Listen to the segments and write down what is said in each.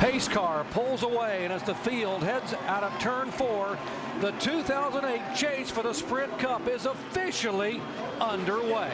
Pace car pulls away, and as the field heads out of turn 4, the 2008 chase for the Sprint Cup is officially underway.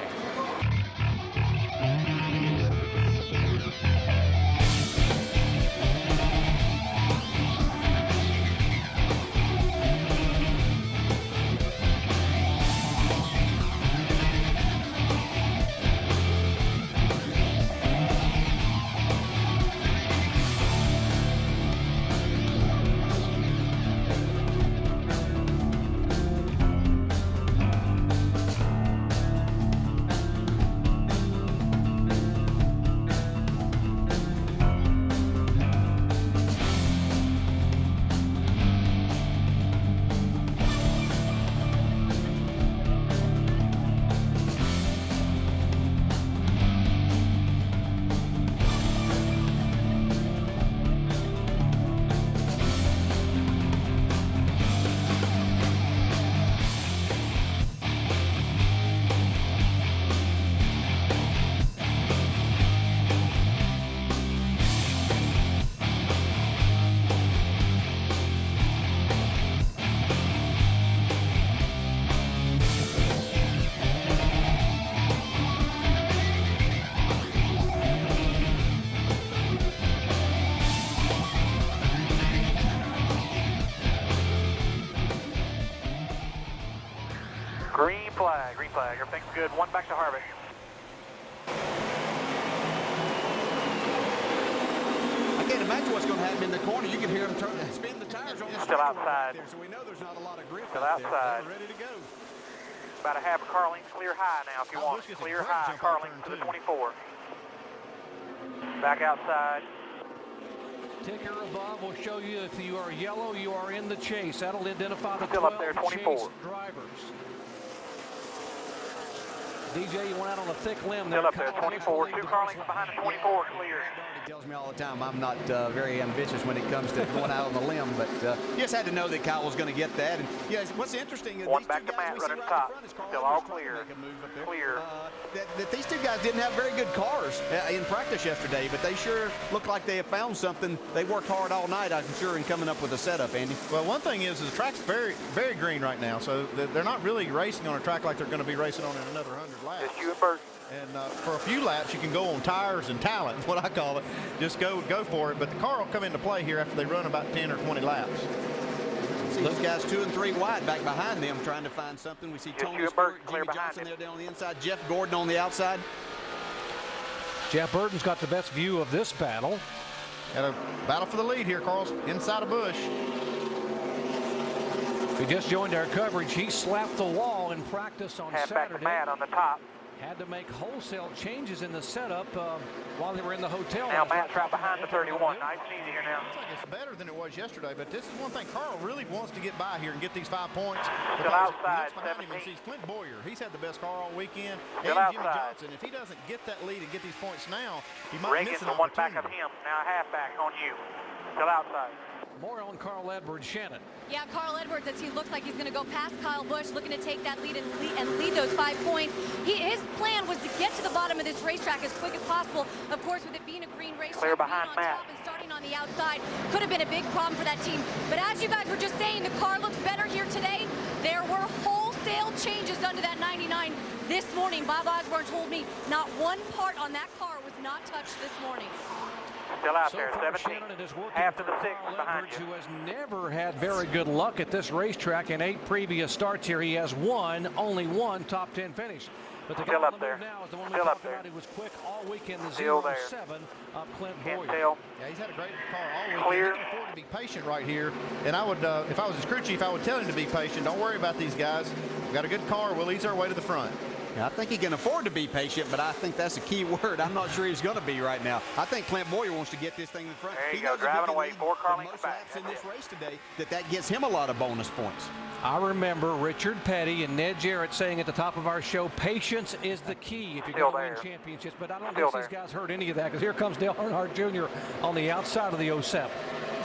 Green flag, everything's good. One back to Harvick. I can't imagine what's going to happen in the corner. You can hear him spin the tires on the still outside. there, so we know there's not a lot of grip still out outside. there. They're ready to go. About a half a car length clear high now if you want. Clear high, car length to the 24. Back outside. Ticker above will show you if you are yellow, you are in the chase. That'll identify the still 12 up there, 24. chase drivers. DJ, you went out on a thick limb there. Still up there, 24. 2 car lengths behind the 24, clear. He tells me all the time I'm not very ambitious when it comes to going out on the limb, but you just had to know that Kyle was going to get that. And yeah, what's interesting is one these back two to guys Matt, we see running right top. in front is Carl Still all Edwards clear. trying to make a move up there. Clear. That these two guys didn't have very good cars in practice yesterday, but they sure look like they have found something. They worked hard all night, I'm sure, in coming up with a setup, Andy. Well, one thing is the track's very, very green right now, so they're not really racing on a track like they're going to be racing on in another 100 laps. Just you and Bert. And for a few laps, you can go on tires and talent, what I call it. Just go for it. But the car will come into play here after they run about 10 or 20 laps. See those guys 2 and 3 wide back behind them trying to find something. We see Tony Stewart, Jimmy Johnson there down on the inside, Jeff Gordon on the outside. Jeff Burton's got the best view of this battle. Got a battle for the lead here, Carl, inside a bush. We just joined our coverage. He slapped the wall in practice on Half Saturday. back to Matt on the top. Had to make wholesale changes in the setup while they were in the hotel. Now Matt's right behind the 31. Nice and easy here now. Looks like it's better than it was yesterday, but this is one thing Carl really wants to get by here and get these 5 points. Still outside, He looks behind him and 17. sees Clint Boyer. He's had the best car all weekend. Still and Jimmy outside. Johnson. If he doesn't get that lead and get these points now, he might miss Reagan's an the one back opportunity. of him. Now half back on you. Still outside. More on Carl Edwards. Shannon. Yeah, Carl Edwards, as he looks like he's going to go past Kyle Busch, looking to take that lead and lead those 5 points. His plan was to get to the bottom of this racetrack as quick as possible. Of course, with it being a green racetrack, Clear behind being on Matt. top and starting on the outside could have been a big problem for that team. But as you guys were just saying, the car looks better here today. There were wholesale changes done to that 99 this morning. Bob Osborne told me not one part on that car was not touched this morning. Still out So there, far, 17. Shannon, it is working Half to for the 6 Carl behind Edwards, you. who has never had very good luck at this racetrack. In 8 previous starts here, he has only one top 10 finish. But the guy Still on up the there. move now is the one we Still up talked there. about. He was quick all weekend, the Still there. 0-7 of Clint Can't Boyer. tell. Yeah, he's had a great car all weekend. Clear. He can afford to be patient right here. And I would, if I was his crew chief, I would tell him to be patient. Don't worry about these guys. We've got a good car. We'll ease our way to the front. Yeah, I think he can afford to be patient, but I think that's a key word. I'm not sure he's going to be right now. I think Clint Boyer wants to get this thing in front. There you He go, knows if he driving can away, lead 4 car the lengths most back. laps in this race today, that gets him a lot of bonus points. I remember Richard Petty and Ned Jarrett saying at the top of our show, patience is the key if you're Still going to there. win championships. But I don't Still guess these guys heard any of that, because here comes Dale Earnhardt Jr. on the outside of the 07.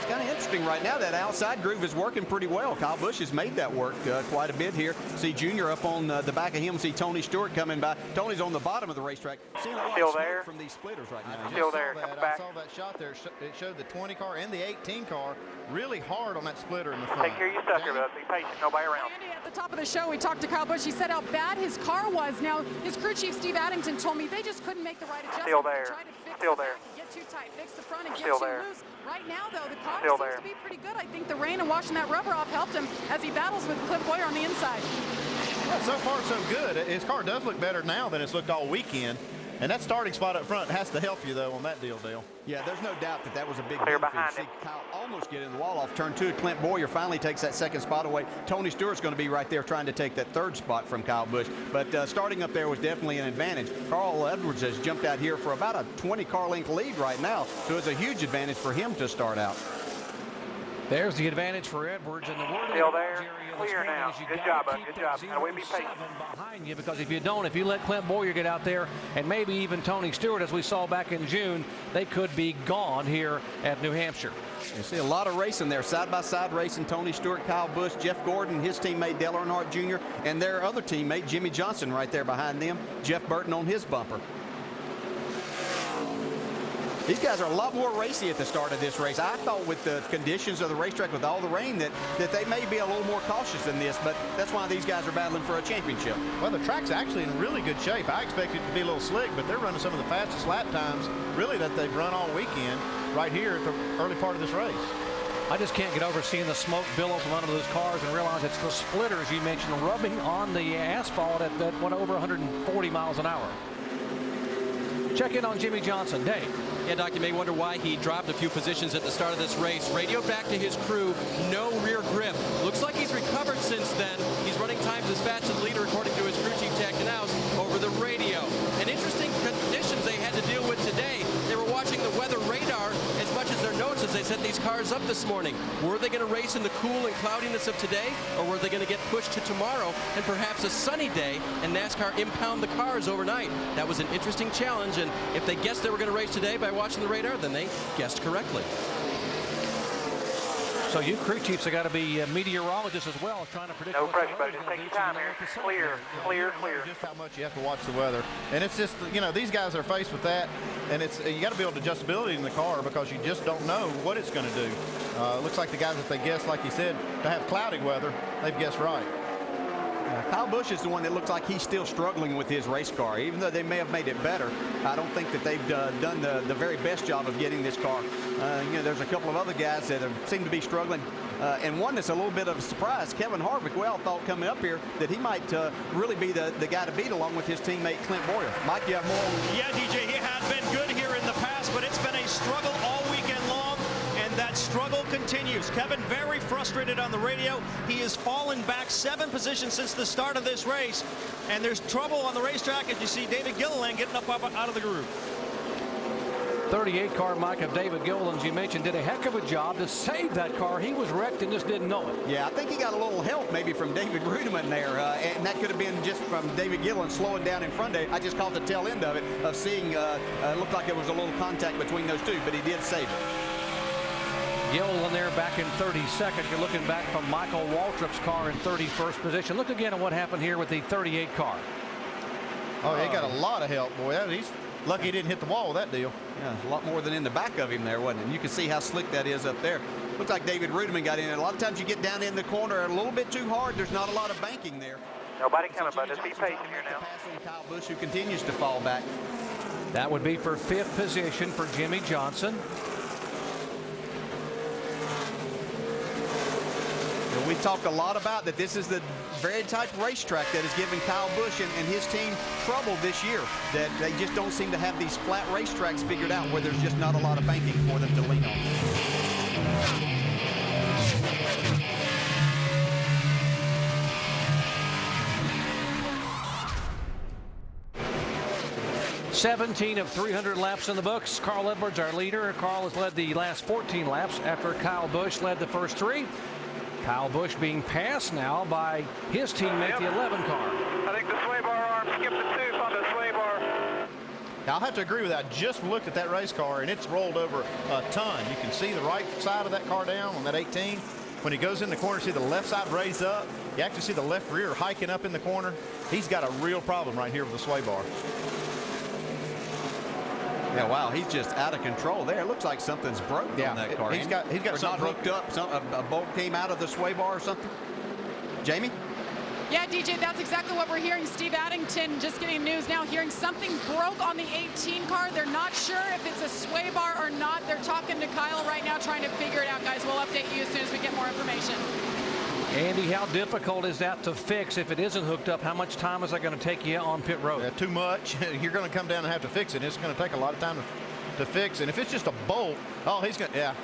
it's kind of interesting right now. That outside groove is working pretty well. Kyle Busch has made that work quite a bit here. See Junior up on the back of him. See Tony Stewart coming by. Tony's on the bottom of the racetrack. Seeing a lot Still of smoke there from these splitters right now. Still there. Coming back. I saw that shot there. It showed the 20 car and the 18 car really hard on that splitter in the front. Take care of your sucker, bud. Be patient. Nobody around. Andy, at the top of the show, we talked to Kyle Busch. He said how bad his car was. Now, his crew chief, Steve Addington, told me they just couldn't make the right adjustment. Still there. Try to fix Still the there. back, get too tight, fix the front, and get Still too there. loose. Right now, though, the car Still seems there. to be pretty good. I think the rain and washing that rubber off helped him as he battles with Cliff Boyer on the inside. Well, so far, so good. His car does look better now than it's looked all weekend. And that starting spot up front has to help you, though, on that deal, Dale. Yeah, there's no doubt that was a big Clear benefit. behind See him. Kyle almost get in the wall off turn 2. Clint Boyer finally takes that second spot away. Tony Stewart's going to be right there trying to take that third spot from Kyle Busch. But starting up there was definitely an advantage. Carl Edwards has jumped out here for about a 20 car length lead right now. So it's a huge advantage for him to start out. There's the advantage for Edwards, and the word Still of the there. area of the Clear standing now. is you Good gotta job, bud. keep Good that job. Now we be 0-7 patient. behind you, because if you let Clint Boyer get out there, and maybe even Tony Stewart, as we saw back in June, they could be gone here at New Hampshire. You see a lot of racing there, side-by-side racing. Tony Stewart, Kyle Busch, Jeff Gordon, his teammate Dale Earnhardt Jr., and their other teammate Jimmy Johnson right there behind them. Jeff Burton on his bumper. These guys are a lot more racy at the start of this race. I thought with the conditions of the racetrack, with all the rain, that they may be a little more cautious than this, but that's why these guys are battling for a championship. Well, the track's actually in really good shape. I expected it to be a little slick, but they're running some of the fastest lap times, really, that they've run all weekend right here at the early part of this race. I just can't get over seeing the smoke billow from under those cars and realize it's the splitters you mentioned rubbing on the asphalt at over 140 miles an hour. Check in on Jimmy Johnson. Dave. Yeah, Doc, you may wonder why he dropped a few positions at the start of this race. Radioed back to his crew, no rear grip. Looks like he's recovered since then. He's running times as fast as the leader, according to his crew chief, Jack Danaus, over the radio. And interesting conditions they had to deal with today. They were watching the weather radar as much as their notes as they set these cars up this morning. Were they going to race in the cool and cloudiness of today, or were they going to get pushed to tomorrow and perhaps a sunny day and NASCAR impound the cars overnight? That was an interesting challenge, and if they guessed they were going to race today by watching the radar, then they guessed correctly. So you crew chiefs have got to be meteorologists as well, trying to predict. No what the pressure, weather's buddy. Just gonna take do your time tonight here. with the sun Clear, here. clear, clear. Just how much you have to watch the weather. And it's just, these guys are faced with that, and you got to build adjustability in the car because you just don't know what it's going to do. It looks like the guys that they guessed, like you said, to have cloudy weather, they've guessed right. Kyle Busch is the one that looks like he's still struggling with his race car. Even though they may have made it better, I don't think that they've done the very best job of getting this car. There's a couple of other guys that seem to be struggling. And one that's a little bit of a surprise, Kevin Harvick. We all thought coming up here that he might really be the guy to beat, along with his teammate Clint Boyer. Mike, you have more? Yeah, DJ, he had been good here in the past, but it's been a struggle all weekend long, and that struggle continues. Kevin very frustrated on the radio. He has fallen back 7 positions since the start of this race, and there's trouble on the racetrack as you see David Gilliland getting up out of the groove. 38 car Mike of David Gilliland, you mentioned, did a heck of a job to save that car. He was wrecked and just didn't know it. Yeah, I think he got a little help maybe from David Rudiman there, and that could have been just from David Gilliland slowing down in front of it. I just caught the tail end of it, of seeing it looked like there was a little contact between those two, but he did save it. Gilliland there back in 32nd. You're looking back from Michael Waltrip's car in 31st position. Look again at what happened here with the 38 car. Oh, he got a lot of help, boy. He's lucky he didn't hit the wall with that deal. Yeah, a lot more than in the back of him there, wasn't it? And you can see how slick that is up there. Looks like David Rudiman got in it. A lot of times you get down in the corner a little bit too hard. There's not a lot of banking there. Nobody coming, bud. Just be patient here now. Pass on Kyle Busch, who continues to fall back. That would be for 5th position for Jimmy Johnson. We talked a lot about that this is the very type of racetrack that is giving Kyle Busch and his team trouble this year, that they just don't seem to have these flat racetracks figured out where there's just not a lot of banking for them to lean on. $17 of 300 laps in the books. Carl Edwards, our leader. Carl has led the last 14 laps after Kyle Busch led the first 3. Kyle Busch being passed now by his teammate, the 11 car. I think the sway bar arm skipped the tooth on the sway bar. Now, I'll have to agree with that. I just looked at that race car, and it's rolled over a ton. You can see the right side of that car down on that 18. When he goes in the corner, see the left side raise up. You actually see the left rear hiking up in the corner. He's got a real problem right here with the sway bar. Yeah, wow, he's just out of control there. It looks like something's broke on that car. He's got something hooked up. A bolt came out of the sway bar or something. Jamie? Yeah, DJ, that's exactly what we're hearing. Steve Addington just getting news now, hearing something broke on the 18 car. They're not sure if it's a sway bar or not. They're talking to Kyle right now, trying to figure it out, guys. We'll update you as soon as we get more information. Andy, how difficult is that to fix if it isn't hooked up? How much time is that going to take you on pit road? Too much. You're going to come down and have to fix it. It's going to take a lot of time to fix. And if it's just a bolt, oh, he's going to,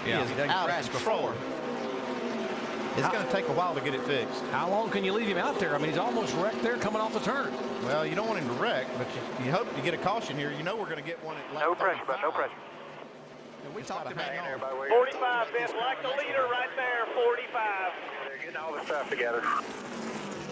he is out of control. It's going to take a while to get it fixed. How long can you leave him out there? I mean, he's almost wrecked there coming off the turn. Well, you don't want him to wreck, but you hope to get a caution here. You know we're going to get one at lap 35. No pressure, but no pressure. And we talked about 45, Biff, like the leader right there, 45. They're getting all the stuff together.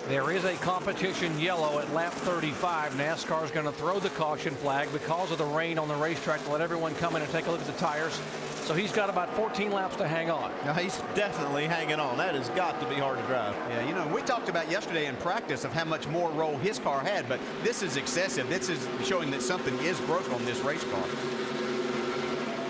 There is a competition yellow at lap 35. NASCAR is going to throw the caution flag because of the rain on the racetrack to let everyone come in and take a look at the tires. So he's got about 14 laps to hang on. Now he's definitely hanging on. That has got to be hard to drive. Yeah, you know, we talked about yesterday in practice of how much more roll his car had, but this is excessive. This is showing that something is broke on this race car.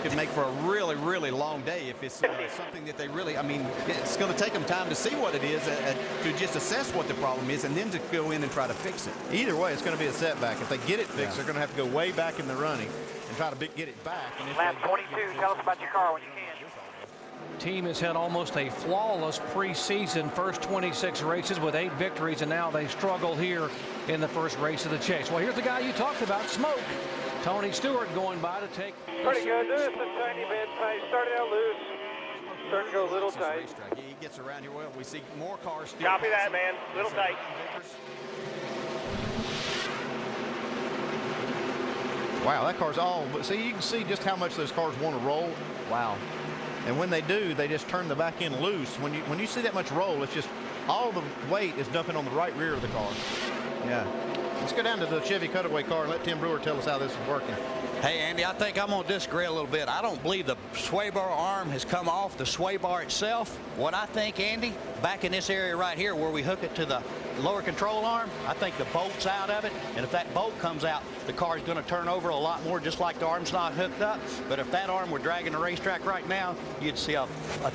Could make for a really, really long day if it's something that they really, I mean, it's going to take them time to see what it is, to just assess what the problem is, and then to go in and try to fix it. Either way, it's going to be a setback. If they get it fixed, they're going to have to go way back in the running and try to get it back. And Lap 22, tell us about your car when you can. Team has had almost a flawless preseason, first 26 races with 8 victories, and now they struggle here in the first race of the chase. Well, here's the guy you talked about, Smoke. Tony Stewart going by to take. Pretty good. This is a tiny bit tight. Started out loose. Starting to go a little tight. He gets around here well. We see more cars still. Copy that, man. Little tight. Wow, that car's all. But see, you can see just how much those cars want to roll. Wow. And when they do, they just turn the back end loose. When you see that much roll, it's just all the weight is dumping on the right rear of the car. Yeah. Let's go down to the Chevy cutaway car and let Tim Brewer tell us how this is working. Hey, Andy, I think I'm going to disagree a little bit. I don't believe the sway bar arm has come off the sway bar itself. What I think, Andy, back in this area right here where we hook it to the lower control arm, I think the bolt's out of it. And if that bolt comes out, the car is going to turn over a lot more, just like the arm's not hooked up. But if that arm were dragging the racetrack right now, you'd see a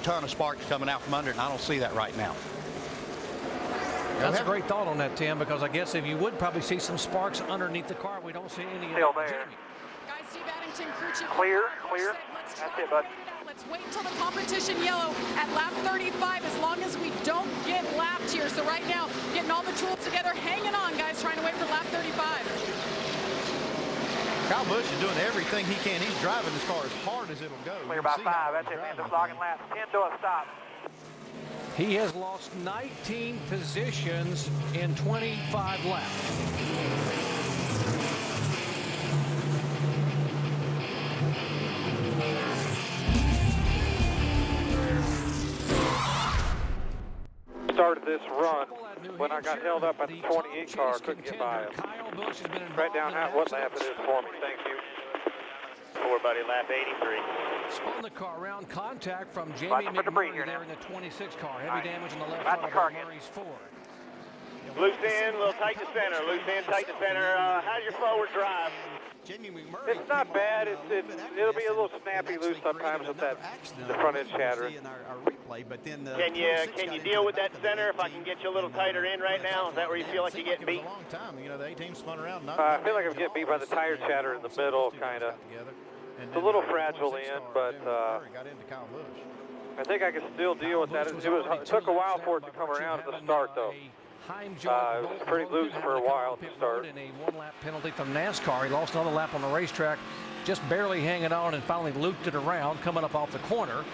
ton of sparks coming out from under it, and I don't see that right now. That's a great thought on that, Tim, because I guess if you would probably see some sparks underneath the car, we don't see any. Still there. Guys, Steve Addington, crew chief. Clear. That's it, bud. Let's wait until the competition yellow at lap 35, as long as we don't get lapped here. So right now, getting all the tools together, hanging on, guys, trying to wait for lap 35. Kyle Busch is doing everything he can. He's driving this car as hard as it'll go. Clear by 5. That's it, man. Just logging laps. 10 to a stop. He has lost 19 positions in 25 laps. Started this run when I got held up at the 28 car, couldn't get by him. Right down what lap it is for me. Thank you. 4, buddy. Lap 83. Spun the car around, contact from Jamie McMurray there in the 26 car. Heavy damage on the left side of Murray's Ford. Loose in, a little tight to center. Loose in, tight to center. How's your forward drive? It's not bad. It'll be a little snappy loose sometimes with that the front end shattering. Can you deal with that center if I can get you a little tighter in right now? Is that where you feel like you're getting beat? You know, the A-team spun around. I feel like I'm getting beat by the tire chatter in the middle, kind of. It's a little fragile in, but I think I can still deal with that. It took a while for it to come around at the start, though. It was pretty loose for a while at the start. And a 1-lap penalty from NASCAR. He lost another lap on the racetrack, just barely hanging on, and finally looped it around, coming up off the corner.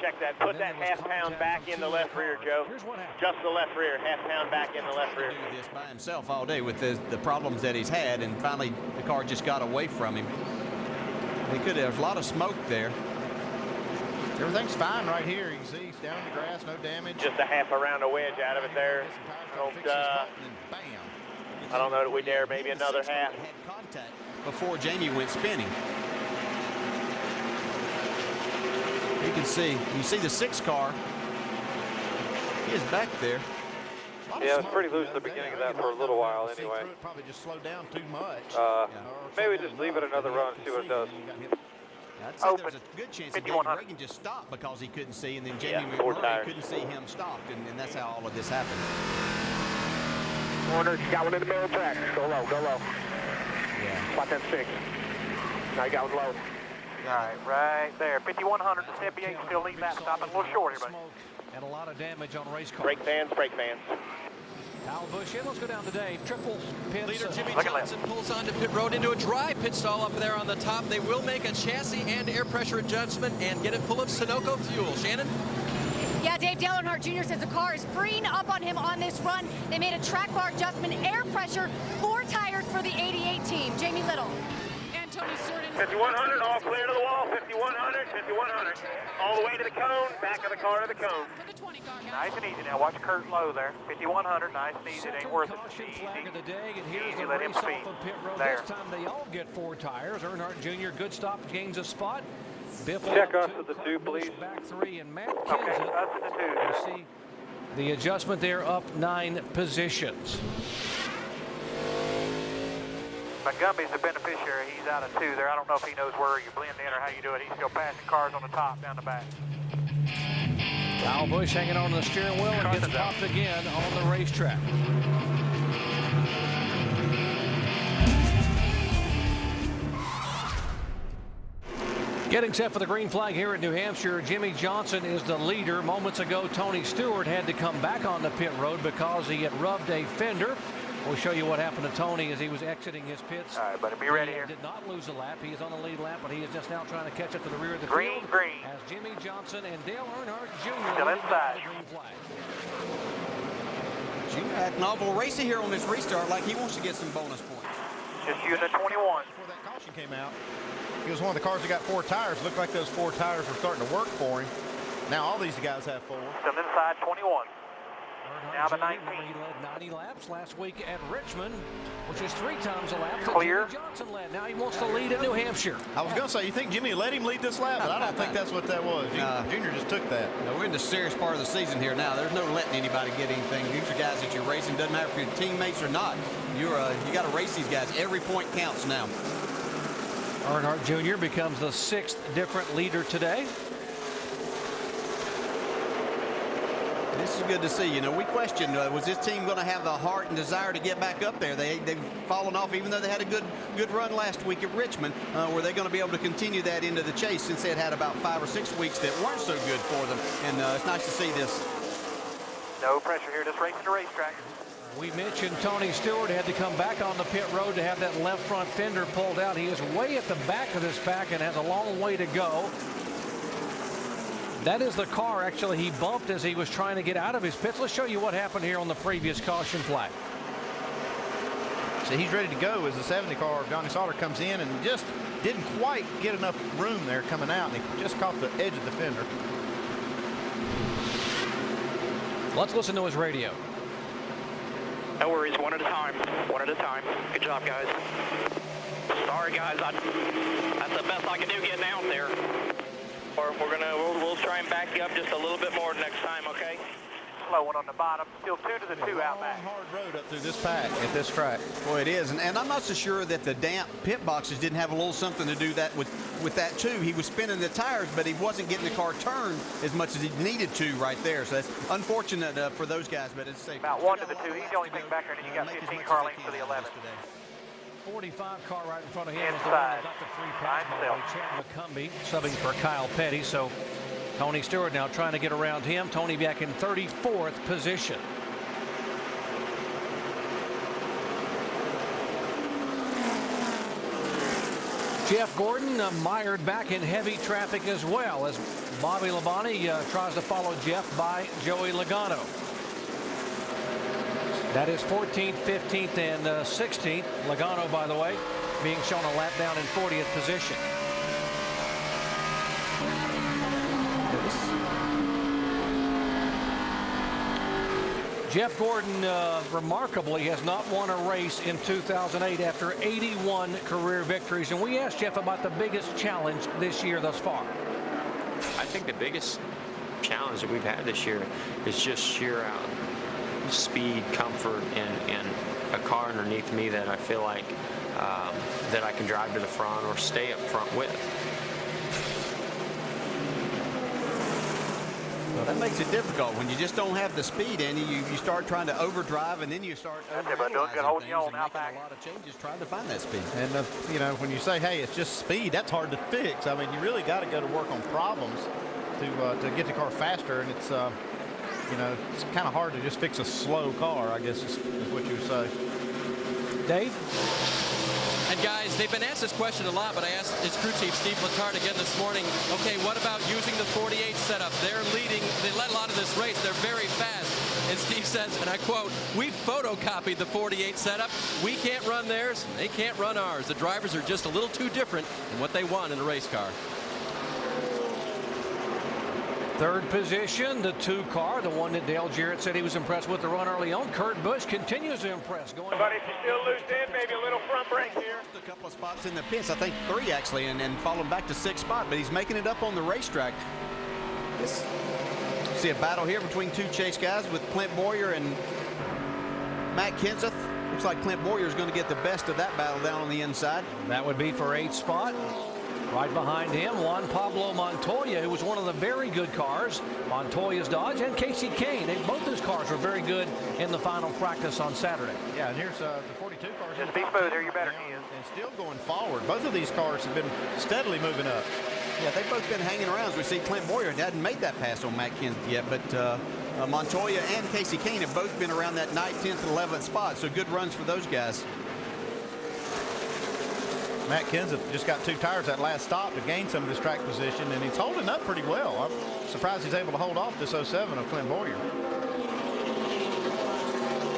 Check that. Put that half-pound back in the left rear, Joe. Just the left rear. Half-pound back in the left rear. Do this by himself all day with the problems that he's had, and finally the car just got away from him. There's a lot of smoke there. Everything's fine right here. You can see he's down in the grass, no damage. Just a half around a wedge out of it there. I don't know that we dare. Maybe another half. Had contact before Jamie went spinning. You see the 6 car. He is back there. Yeah, it was pretty loose at the beginning of that for a little while anyway. Probably just slowed down too much. Maybe just leave it another run, see what it does. I'd say there's a good chance that David Reagan just stopped because he couldn't see, and then Jamie Murray couldn't see him stopped, and that's how all of this happened. Warner, you got one in the middle of the track. Go low, go low. Yeah. Spot that 6. Now you got one low. All right, right there. 5100 to Sylvania, still leading that. Stopping a little short here, buddy. And a lot of damage on race cars. Brake fans, brake fans. Kyle Busch in. Let's go down to Dave. Triple pits. Leader Jimmy Johnson pulls onto pit road into a dry pit stall up there on the top. They will make a chassis and air pressure adjustment and get it full of Sunoco fuel. Shannon? Yeah, Dave Dale Earnhardt Jr. says the car is freeing up on him on this run. They made a track bar adjustment, air pressure, 4 tires for the 88 team. Jamie Little. And Tony Stewart. 5100, all clear to the wall. 5100, 5100. All the way to the cone, back of the car to the cone. For the 20 car, guys. Nice and easy now. Watch Kurt low there. 5100, nice and easy. It ain't worth it. Caution flag of the day, and here's Easy, the let him race speed. off of pit road. There. This time they all get 4 tires. Earnhardt Jr. good stop, gains a spot. Biffle Check up us 2, at the 2, please. back 3, and Matt Okay, Kenseth. us at the 2. You see the adjustment there, up 9 positions. Montgomery's the beneficiary. He's out of 2 there. I don't know if he knows where you blend in or how you do it. He's still passing cars on the top down the back. Kyle Busch hanging on to the steering wheel and gets popped again on the racetrack. Getting set for the green flag here at New Hampshire. Jimmy Johnson is the leader. Moments ago, Tony Stewart had to come back on the pit road because he had rubbed a fender. We'll show you what happened to Tony as he was exiting his pits. All right, buddy, be ready here. Did not lose a lap. He is on the lead lap, but he is just now trying to catch up to the rear of the Green, field. green. As Jimmy Johnson and Dale Earnhardt Jr. Still lead inside. the green flag. Junior acting awful racy here on this restart, like he wants to get some bonus points. Just you and the 21. Before that caution came out, he was one of the cars that got 4 tires. Looked like those 4 tires were starting to work for him. Now all these guys have 4. Still inside 21. Now the Earnhardt 19. Jr. He led 90 laps last week at Richmond, which is 3 times a lap. Clear. Jimmy Johnson led. Now he wants to lead at New Hampshire. I was going to say, you think Jimmy let him lead this lap? But I don't think that's what that was. Junior just took that. No, we're in the serious part of the season here now. There's no letting anybody get anything. These are guys that you're racing. Doesn't matter if you're teammates or not. You got to race these guys. Every point counts now. Earnhardt Jr. becomes the 6th different leader today. This is good to see. You know, we questioned, was this team going to have the heart and desire to get back up there? They've fallen off, even though they had a good run last week at Richmond. Were they going to be able to continue that into the chase since they had about 5 or 6 weeks that weren't so good for them? And it's nice to see this. No pressure here. Just racing the racetrack. We mentioned Tony Stewart had to come back on the pit road to have that left front fender pulled out. He is way at the back of this pack and has a long way to go. That is the car, actually, he bumped as he was trying to get out of his pits. Let's show you what happened here on the previous caution flag. So he's ready to go as the 70 car of Johnny Sauter comes in and just didn't quite get enough room there coming out, and he just caught the edge of the fender. Let's listen to his radio. No worries, one at a time. One at a time. Good job, guys. Sorry, guys. That's the best I can do getting out there. Or we'll try and back you up just a little bit more next time, okay? Slow one on the bottom. Still 2 to the 2 out back. Hard road up through this pack at this track. Boy, it is. And I'm not so sure that the damp pit boxes didn't have a little something to do that with that too. He was spinning the tires, but he wasn't getting the car turned as much as he needed to right there. So that's unfortunate for those guys, but it's safe. About 1 to the 2. He's the only thing back there, and you got 15 car lengths for the 11. 45 car right in front of him. Inside. Got the 3 pass by Chad McCumbee, subbing for Kyle Petty. So Tony Stewart now trying to get around him. Tony back in 34th position. Jeff Gordon mired back in heavy traffic as well as Bobby Labonte tries to follow Jeff by Joey Logano. That is 14th, 15th, and 16th. Logano, by the way, being shown a lap down in 40th position. Jeff Gordon, remarkably, has not won a race in 2008 after 81 career victories. And we asked Jeff about the biggest challenge this year thus far. I think the biggest challenge that we've had this year is just sheer out speed, comfort, and a car underneath me that I feel like that I can drive to the front or stay up front with. Well, that makes it difficult when you just don't have the speed, Andy. You start trying to overdrive, and then you start overanalyzing things and making a lot of changes trying to find that speed. And you know, when you say, hey, it's just speed, that's hard to fix. I mean, you really got to go to work on problems to get the car faster, and it's you know, it's kind of hard to just fix a slow car, I guess is what you would say. Dave? And guys, they've been asked this question a lot, but I asked his crew chief, Steve Letarte, again this morning, okay, what about using the 48 setup? They're leading, they led a lot of this race, they're very fast. And Steve says, and I quote, we photocopied the 48 setup. We can't run theirs, they can't run ours. The drivers are just a little too different in what they want in a race car. Third position, the 2 car, the one that Dale Jarrett said he was impressed with the run early on. Kurt Busch continues to impress. But if you still lose in, maybe a little front brake here. A couple of spots in the pits, I think 3 actually, and falling back to 6th spot, but he's making it up on the racetrack. See a battle here between 2 chase guys with Clint Boyer and Matt Kenseth. Looks like Clint Boyer is going to get the best of that battle down on the inside. That would be for 8th spot. Right behind him, Juan Pablo Montoya, who was one of the very good cars, Montoya's Dodge, and Casey Kane. Both those cars were very good in the final practice on Saturday. Yeah, and here's the 42 cars. Just be smoother, you better can. And still going forward. Both of these cars have been steadily moving up. Yeah, they've both been hanging around. As we see, Clint Boyer hasn't made that pass on Matt Kenseth yet, but Montoya and Casey Kane have both been around that 9th, 10th, and 11th spot, so good runs for those guys. Matt Kenseth just got 2 tires that last stop to gain some of this track position, and he's holding up pretty well. I'm surprised he's able to hold off this 07 of Clint Boyer.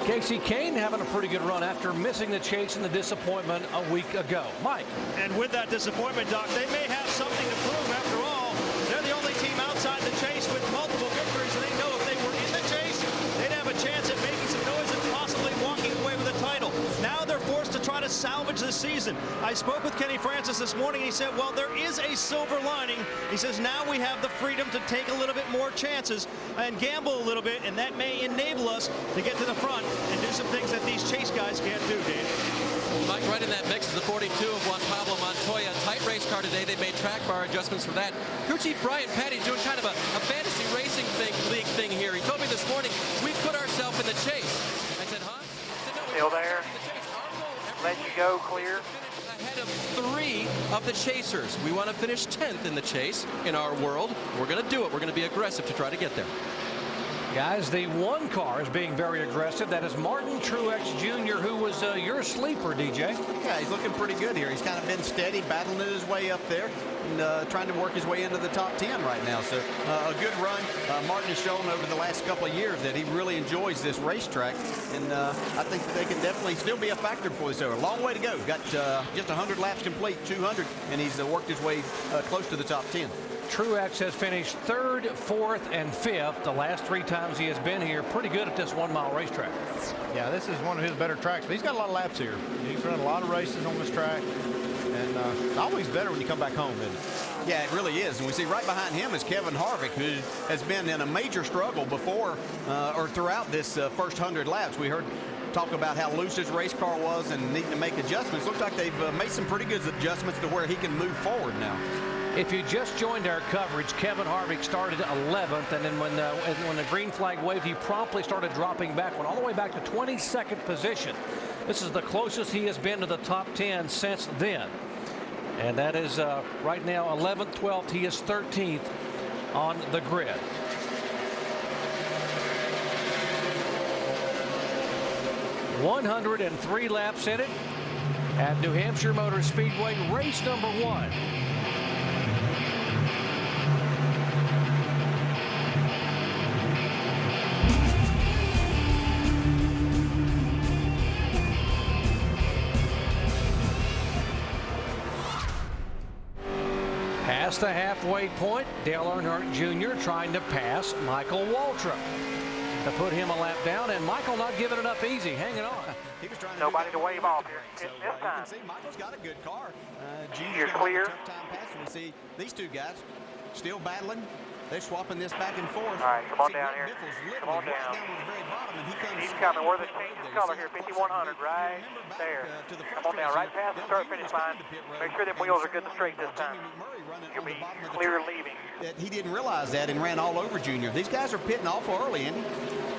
Casey Kane having a pretty good run after missing the chase and the disappointment a week ago. Mike. And with that disappointment, Doc, they may have something to prove. After all, they're the only team outside the chase with multiple victories, and they know if they were in the chase, they'd have a chance at making some noise and possibly walking away with the title. Now they're forced to try to salvage the season. I spoke with Kenny Francis this morning. He said, well, there is a silver lining. He says, now we have the freedom to take a little bit more chances and gamble a little bit, and that may enable us to get to the front and do some things that these chase guys can't do, Dan. Mike, right in that mix is the 42 of Juan Pablo Montoya. Tight race car today. They made track bar adjustments for that. Crew Chief Brian Patty's doing kind of a fantasy racing league thing here. He told me this morning, we've put ourselves in the chase. I said, huh? He said, no, still there. Let you go clear. Ahead of 3 of the chasers. We want to finish 10th in the chase in our world. We're going to do it. We're going to be aggressive to try to get there. Guys, the 1 car is being very aggressive. That is Martin Truex Jr., who was your sleeper, DJ. Yeah, he's looking pretty good here. He's kind of been steady, battling his way up there, and trying to work his way into the top 10 right now. So a good run. Martin has shown over the last couple of years that he really enjoys this racetrack, and I think that they can definitely still be a factor for this. A long way to go. Got just 100 laps complete, 200, and he's worked his way close to the top 10. Truex has finished 3rd, 4th, and 5th the last 3 times he has been here. Pretty good at this 1-mile racetrack. Yeah, this is one of his better tracks, but he's got a lot of laps here. He's run a lot of races on this track, and it's always better when you come back home, isn't it? Yeah, it really is. And we see right behind him is Kevin Harvick, who has been in a major struggle before or throughout this first 100 laps. We heard talk about how loose his race car was and needing to make adjustments. Looks like they've made some pretty good adjustments to where he can move forward now. If you just joined our coverage, Kevin Harvick started 11th, and then when the green flag waved, he promptly started dropping back, went all the way back to 22nd position. This is the closest he has been to the top 10 since then. And that is right now 11th, 12th. He is 13th on the grid. $103 laps in it at New Hampshire Motor Speedway, race number 1. Past the halfway point, Dale Earnhardt Jr. trying to pass Michael Waltrip. to put him a lap down, and Michael not giving it up easy, hanging on. He was trying Nobody to wave off here. So, This you time. can see Michael's got a good car. You're clear. Tough time passing. We see these two guys still battling. They're swapping this back and forth. All right, come on see, down Greg here. Biffle's Come on literally down. right down to the very bottom, and he comes. He's coming. We're the right changing there. color here, 5100, right there. Come on down, right past the start-finish line. Make sure them wheels are good and straight this time. You'll be clear leaving. He didn't realize that and ran all over Junior. These guys are pitting awful early, Andy.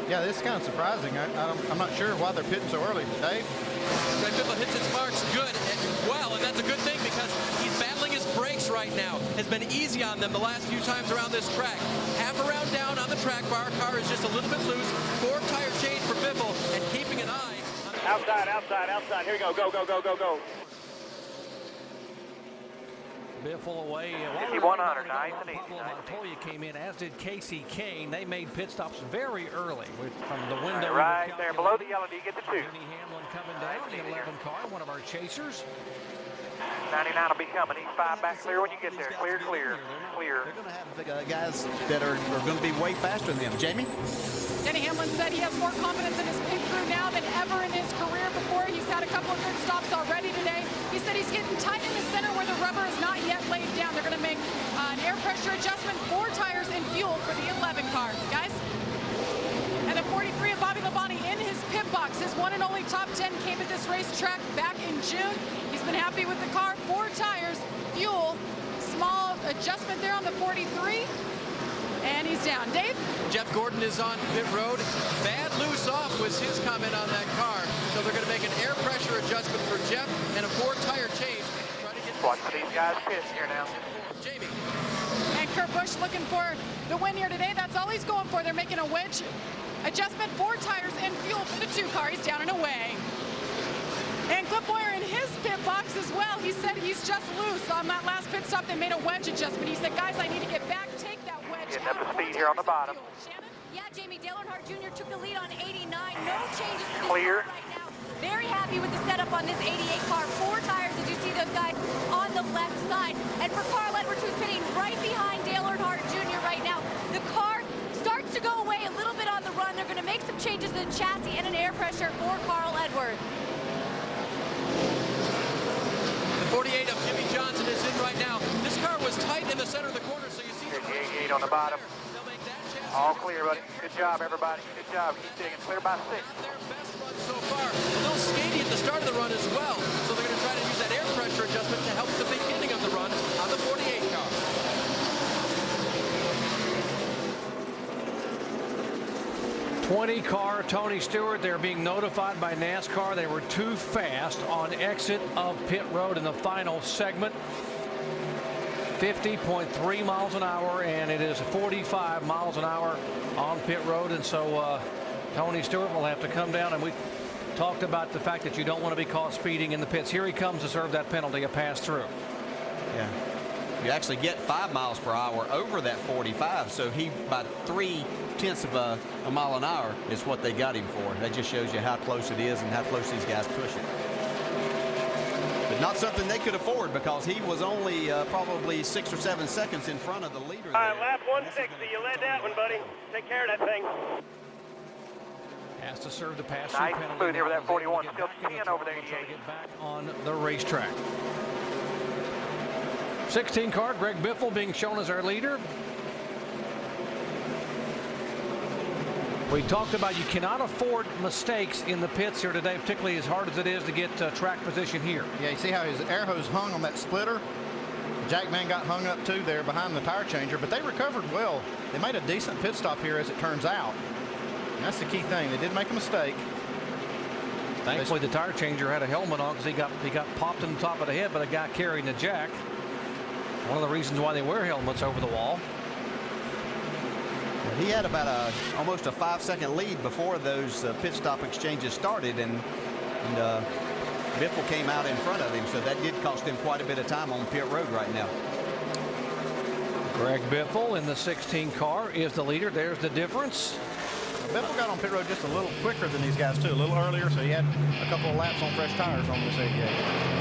Yeah, this is kind of surprising. I'm not sure why they're pitting so early. Dave? Greg Biffle hits his marks good and well, and that's a good thing because he's battling his brakes right now. Has been easy on them the last few times around this track. Half a round down on the track bar. Car is just a little bit loose. 4 tire change for Biffle and keeping an eye on outside. Here we go. Go. Biffle away. 5100, nice and easy. Montoya came in, as did Casey Kane. They made pit stops very early from the window. Right there, below the yellow, do you get the 2? Jenny Hamlin coming down, the 11 car, one of our chasers. 99 will be coming. He's 5 back clear when you get there. Clear. They're going to have the guys that are going to be way faster than them. Jamie? Denny Hamlin said he has more confidence in his pit crew now than ever in his career before. He's had a couple of good stops already today. He said he's getting tight in the center where the rubber is not yet laid down. They're going to make an air pressure adjustment, 4 tires and fuel for the 11 car, guys. And the 43 of Bobby Labonte in his pit box. His one and only top 10 came at this racetrack back in June. He's been happy with the car. 4 tires, fuel, small adjustment there on the 43. And he's down. Dave? Jeff Gordon is on pit road. Bad loose off was his comment on that car. So they're going to make an air pressure adjustment for Jeff and a 4 tire change. Watch for these guys pitting here now. Jamie. And Kurt Busch looking for the win here today. That's all he's going for. They're making a wedge adjustment, 4 tires and fuel for the 2 car. He's down and away. And Cliff Boyer in his pit box as well. He said he's just loose. On that last pit stop, they made a wedge adjustment. He said, guys, I need to get back, take that wedge. Getting up to speed here on the bottom. Yeah, Jamie, Dale Earnhardt Jr. took the lead on 89. No changes to this Clear. car right now. Very happy with the setup on this 88 car. 4 tires, as you see those guys on the left side. And for Carl Edwards, who's pitting right behind Dale Earnhardt Jr. right now, the car starts to go away a little bit on the run. They're going to make some changes to the chassis and an air pressure for Carl Edwards. The 48 of Jimmy Johnson is in right now. This car was tight in the center of the corner, so you see the 88 on the bottom. All clear, buddy. Good job, everybody. Good job. Keep digging. Clear by 6. their best run so far. A little skaty at the start of the run as well, so they're going to try to use that air pressure adjustment to help the beginning of the run on the 48 car. car Tony Stewart, they're being notified by NASCAR they were too fast on exit of pit road in the final segment. 50.3 miles an hour, and it is 45 miles an hour on pit road, and so Tony Stewart will have to come down. And we talked about the fact that you don't want to be caught speeding in the pits. Here he comes to serve that penalty, a pass through. Yeah. You actually get 5 miles per hour over that 45, so he by 0.3 of a mile an hour is what they got him for. That just shows you how close it is and how close these guys push it. But not something they could afford, because he was only probably 6 or 7 seconds in front of the leader. All right, lap 160. You led that one, buddy. Take care of that thing. Has to serve the pass Nice through penalty. smooth here with that 41. Get Still back in the 10 over the try to 88. get back on the racetrack. 16 car, Greg Biffle being shown as our leader. We talked about you cannot afford mistakes in the pits here today, particularly as hard as it is to get track position here. Yeah, you see how his air hose hung on that splitter? Jackman got hung up too there behind the tire changer, but they recovered well. They made a decent pit stop here, as it turns out. And that's the key thing. They did make a mistake. Thankfully, the tire changer had a helmet on, because he got popped in the top of the head, but a guy carrying the jack. One of the reasons why they wear helmets over the wall. He had about almost a 5-second lead before those pit stop exchanges started, and Biffle came out in front of him, so that did cost him quite a bit of time on pit road right now. Greg Biffle in the 16 car is the leader. There's the difference. Biffle got on pit road just a little quicker than these guys too, a little earlier, so he had a couple of laps on fresh tires on this 88.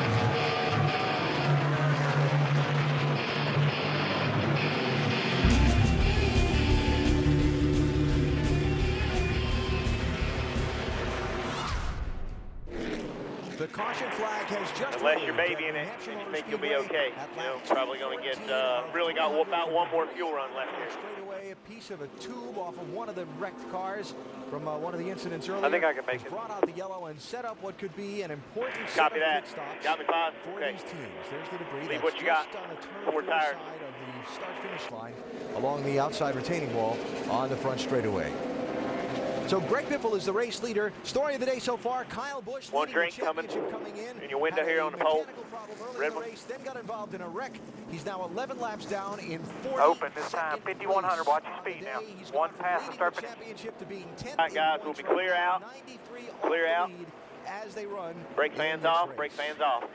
caution flag has just Unless you're babying it and you think you'll be okay. You know, probably going to get, really got about one more fuel run left here. Straight away, a piece of a tube off of one of the wrecked cars from one of the incidents earlier. I think I can make it. Brought out the yellow and set up what could be an important Copy that. pit stops Got me, Bob. for Okay. these teams. There's the debris. Leave That's what you got. just on the turn 4 four tires. side of the start-finish line along the outside retaining wall on the front straightaway. So Greg Biffle is the race leader. Story of the day so far, Kyle Busch One drink coming in your window here on the pole. Red one. Race, then got involved in a wreck. He's now 11 laps down in 40. Open this time, 5,100. Watch your speed now. One pass to start finish. Championship to being 10th. All right, guys, we'll be clear out. Clear out. As they run. Brake fans off. Brake fans off.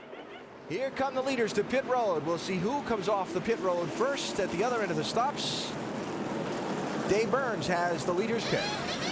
Here come the leaders to pit road. We'll see who comes off the pit road first at the other end of the stops. Dave Burns has the leaders pick.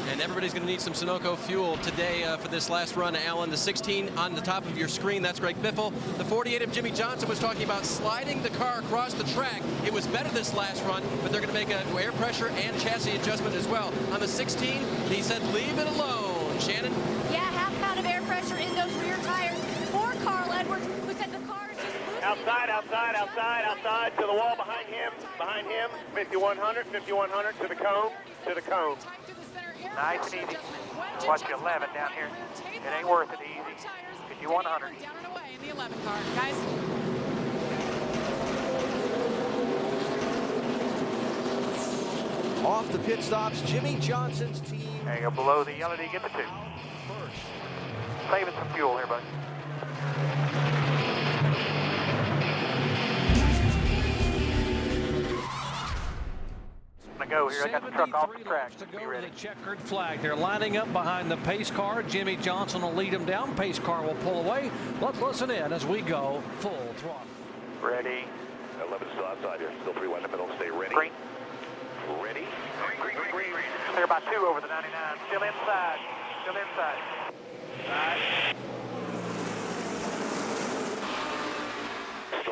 And everybody's going to need some Sunoco fuel today for this last run, Alan. The 16 on the top of your screen, that's Greg Biffle. The 48 of Jimmy Johnson was talking about sliding the car across the track. It was better this last run, but they're going to make an air pressure and chassis adjustment as well. On the 16, he said, leave it alone. Shannon? Yeah, half pound of air pressure in those rear tires for Carl Edwards, who said the car is just losing. Outside, to the wall behind him, 5,100 to the cone, Nice and easy. Watch your 11 down here. It ain't worth it easy. 5,100. Down and away in the 11 car, guys. Off the pit stops, Jimmy Johnson's team. There you go, below the yellow, do you get the 2? Saving some fuel here, buddy. Go here. I got the truck off the track. To go to the checkered flag. They're lining up behind the pace car. Jimmy Johnson will lead them down. Pace car will pull away. Let's listen in as we go full throttle. Ready. 11 still outside here. Still 3 wide in the middle. Stay ready. Green. Ready. Green. Clear by 2 over the 99. Still inside. Still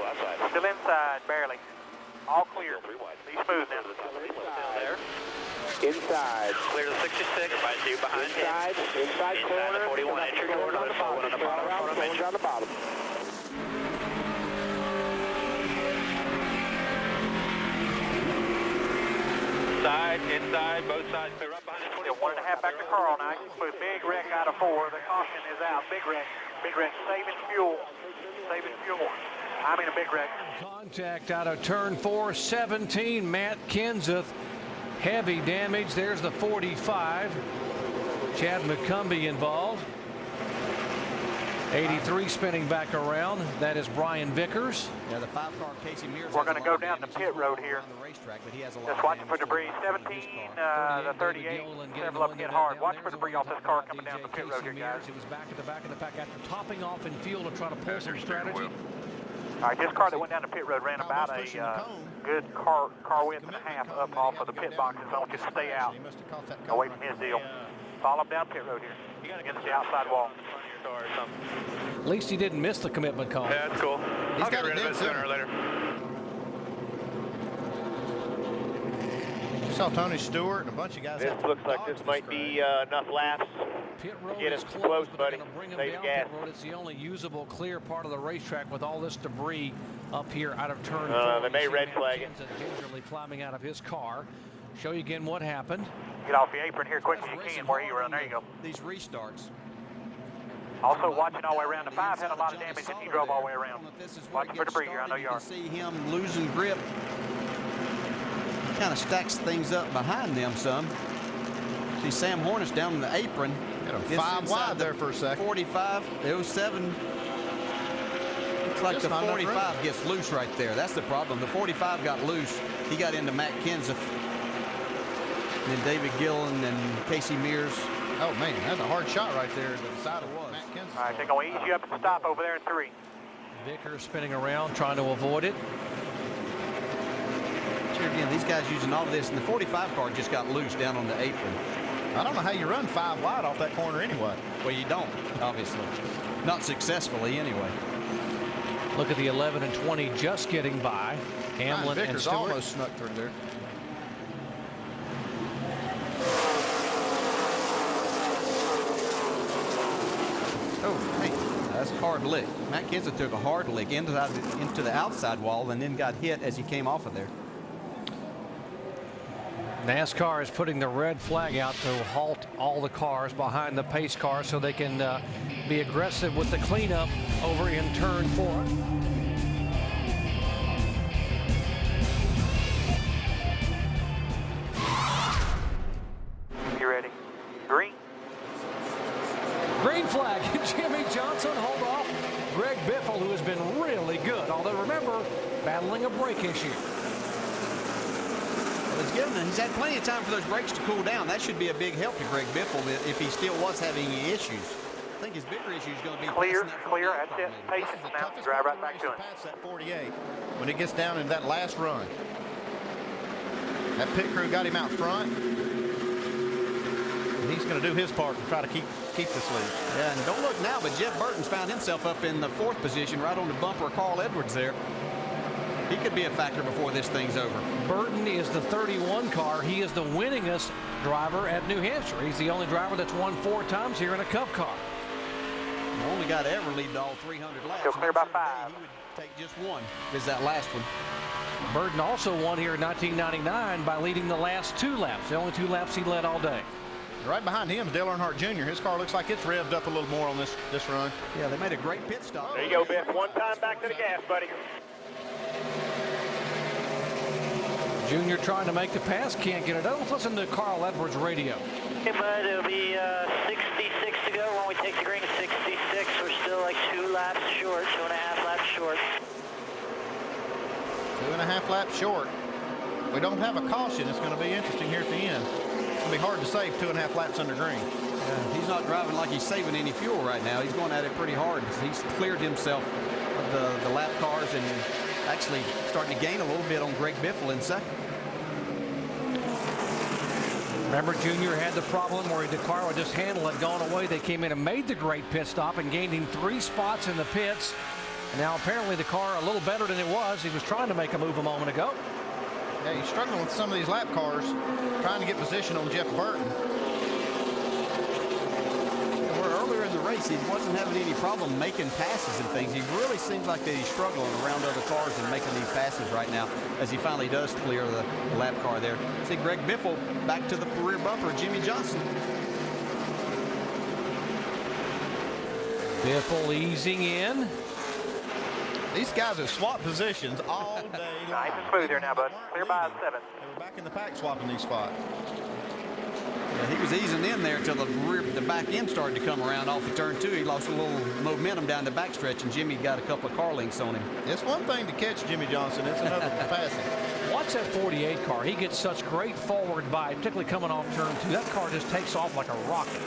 outside. Still inside, barely. All clear. Be smooth now. There. Inside. Clear to 66 by 2 behind him. Inside corner. 41 entry corner. On the bottom. On the bottom. Inside, both sides. Clear up behind the 24. 1.5 back to Carl now. Smooth. Big wreck out of 4. The caution is out. Big wreck. Saving fuel. I'm in a big wreck. Contact out of turn 4, 17. Matt Kenseth. Heavy damage. There's the 45. Chad McCumbee involved. 83 spinning back around. That is Brian Vickers. Yeah, the 5-car Casey Mears. We're going to go down the pit road here. On the racetrack, but he has a lot Just watching for debris. 17, the 38, several up getting hard. Watch for debris off this car coming down the pit road here, guys. He was back at the back of the pack after topping off in fuel to try to pull some strategy. All right, this car that went down the pit road ran about a good car width and a half up off of the pit boxes. I want you to stay out, away from his deal. Follow him down pit road here. You got to get to the outside wall. At least he didn't miss the commitment call. Yeah, that's cool. I'll get rid of it sooner or later. You saw Tony Stewart and a bunch of guys. This looks like this might be enough laps. Pit road Get is us closed, close, but buddy. they're gonna bring him Save down gas. pit road. It's the only usable clear part of the racetrack with all this debris up here out of turn 4. They may You see red Matt flag it. Kenseth gingerly climbing out of his car. Show you again what happened. Get off the apron here quick as you can where you run. There you go. These restarts. Also watching all the way around. The 5 had a lot of damage and he drove all the way around. Watching for debris here. I know you are. See him losing grip. Kind of stacks things up behind them some. See Sam Hornish down in the apron. Got him Gets 5 inside wide there for a second. 45, 07. Looks like the 45 gets loose right there. That's the problem. The 45 got loose. He got into Matt Kenseth. And then David Gillen and Casey Mears. Oh, man, that's a hard shot right there to the side of Matt Kenseth. All right, they're going to ease you up at the stop over there in 3. Vickers spinning around, trying to avoid it. Here again, these guys using all of this, and the 45 car just got loose down on the apron. I don't know how you run 5 wide off that corner anyway. Well, you don't, obviously. Not successfully, anyway. Look at the 11 and 20 just getting by. Hamlin and Stewart. Almost snuck through there. Oh, hey, That's a hard lick. Matt Kenseth took a hard lick into the outside wall and then got hit as he came off of there. NASCAR is putting the red flag out to halt all the cars behind the pace car so they can be aggressive with the cleanup over in turn 4. You ready? Green. Green flag. Jimmy Johnson hold off Greg Biffle, who has been really good. Although remember, battling a brake issue. He's had plenty of time for those brakes to cool down. That should be a big help to Greg Biffle if he still was having any issues. I think his bigger issue is going to be clear. That's it. Patience now. Drive right back to him. Past that 48 when it gets down in that last run. That pit crew got him out front. And he's going to do his part to try to keep this lead. Yeah, and don't look now, but Jeff Burton's found himself up in the 4th position, right on the bumper of Carl Edwards there. He could be a factor before this thing's over. Burton is the 31 car. He is the winningest driver at New Hampshire. He's the only driver that's won 4 times here in a Cup car. The only guy to ever lead all 300 laps. Still clear by 5. He would take just one. Is that last one? Burton also won here in 1999 by leading the last 2 laps. The only 2 laps he led all day. Right behind him is Dale Earnhardt Jr. His car looks like it's revved up a little more on this run. Yeah, they made a great pit stop. There you go, Biff. One time back to the gas, buddy. Junior trying to make the pass, can't get it out. Let's listen to Carl Edwards' radio. Okay, bud, it'll be 66 to go when we take the green. 66. We're still like 2 laps short, 2.5 laps short. 2.5 laps short. If we don't have a caution, it's going to be interesting here at the end. It's going to be hard to save 2.5 laps under green. Yeah, he's not driving like he's saving any fuel right now. He's going at it pretty hard. He's cleared himself of the lap cars and actually starting to gain a little bit on Greg Biffle in second. Remember, Junior had the problem where the car would just handle it, gone away. They came in and made the great pit stop and gained him 3 spots in the pits. And now apparently the car a little better than it was. He was trying to make a move a moment ago. Yeah, he's struggling with some of these lap cars, trying to get position on Jeff Burton. Where earlier in the race, he wasn't having any problem making passes and things. He really seems like that he's struggling around other cars and making these passes right now as he finally does clear the lap car there. See Greg Biffle back to the rear bumper, Jimmy Johnson. Biffle easing in. These guys have swapped positions all day long. Nice and smooth here now, bud. Clear by 7. They were back in the pack swapping these spots. Yeah, he was easing in there until the back end started to come around off of turn 2. He lost a little momentum down the backstretch, and Jimmy got a couple of car links on him. It's one thing to catch Jimmy Johnson. It's another to pass him. Watch that 48 car. He gets such great forward bite, particularly coming off turn 2. That car just takes off like a rocket.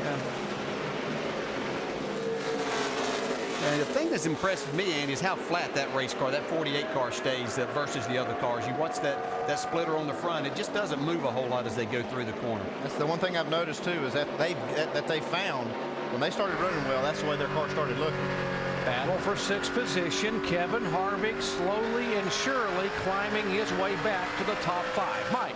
Yeah. And the thing that's impressed me, Andy, is how flat that race car, that 48 car stays versus the other cars. You watch that splitter on the front, it just doesn't move a whole lot as they go through the corner. That's the one thing I've noticed, too, is that they found when they started running well, that's the way their car started looking. Battle for 6th position. Kevin Harvick slowly and surely climbing his way back to the top 5. Mike.